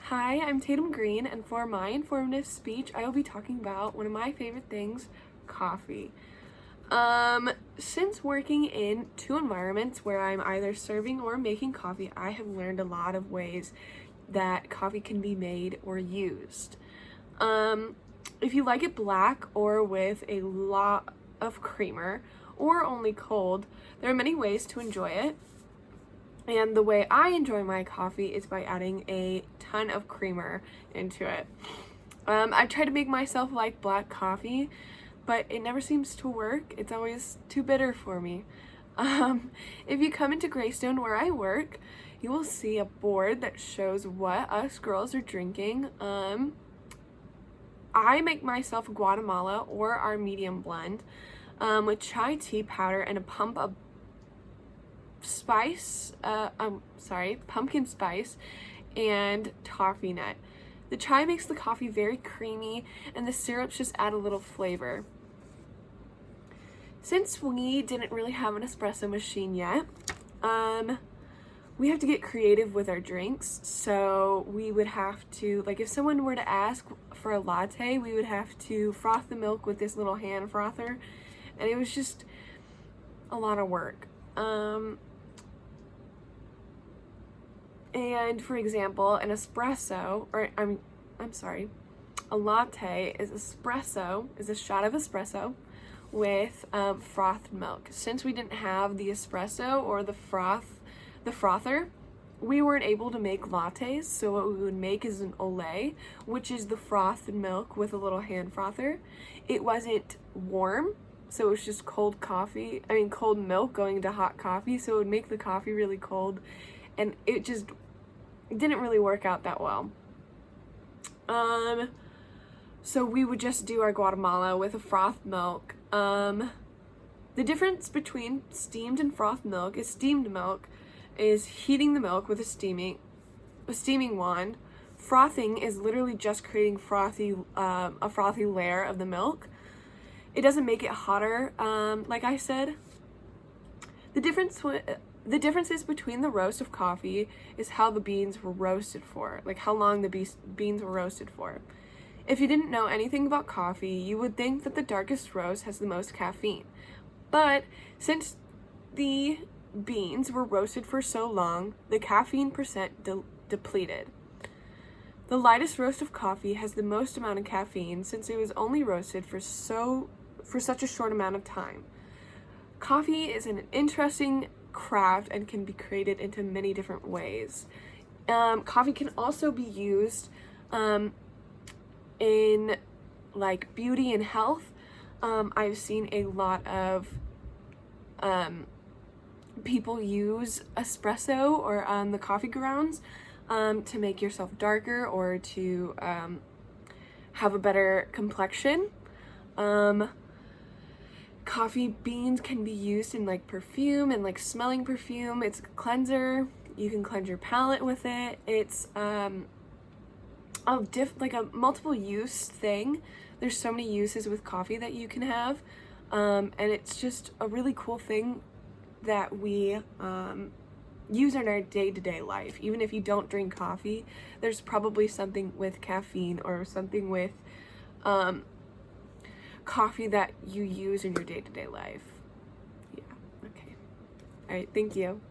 Hi, I'm Tatum Green, and for my informative speech, I will be talking about one of my favorite things, coffee. Since working in two environments where I'm either serving or making coffee, I have learned a lot of ways that coffee can be made or used. If you like it black or with a lot of creamer or only cold, there are many ways to enjoy it. And the way I enjoy my coffee is by adding a ton of creamer into it. I try to make myself like black coffee, but it never seems to work. It's always too bitter for me. If you come into Greystone where I work, you will see a board that shows what us girls are drinking. I make myself a Guatemala or our medium blend with chai tea powder and a pumpkin spice and toffee nut. The chai makes the coffee very creamy and the syrups just add a little flavor. Since we didn't really have an espresso machine yet, we have to get creative with our drinks. So we would have to, like if someone were to ask for a latte, we would have to froth the milk with this little hand frother, and it was just a lot of work. And for example, a latte is a shot of espresso with frothed milk. Since we didn't have the espresso or the frother, we weren't able to make lattes, so what we would make is an Olé, which is the frothed milk with a little hand frother. It wasn't warm, so it was just cold milk going into hot coffee, so it would make the coffee really cold, and it just didn't really work out that well. So we would just do our Guatemala with a frothed milk. The difference between steamed and frothed milk is steamed milk is heating the milk with a steaming wand. Frothing is literally just creating a frothy layer of the milk. It doesn't make it hotter, like I said. The differences between the roast of coffee is how the beans were roasted for, like how long the beans were roasted for. If you didn't know anything about coffee, you would think that the darkest roast has the most caffeine. But since the beans were roasted for so long, the caffeine percent depleted. The lightest roast of coffee has the most amount of caffeine since it was only roasted for such a short amount of time. Coffee is an interesting craft and can be created into many different ways. Coffee can also be used in like beauty and health. I've seen a lot of people use espresso or the coffee grounds to make yourself darker or to have a better complexion. Coffee beans can be used in like perfume and like smelling perfume. It's a cleanser. You can cleanse your palate with it. It's a multiple use thing. There's so many uses with coffee that you can have, and it's just a really cool thing that we use in our day-to-day life. Even if you don't drink coffee, there's probably something with caffeine or something with coffee that you use in your day-to-day life. Yeah, okay. All right, thank you.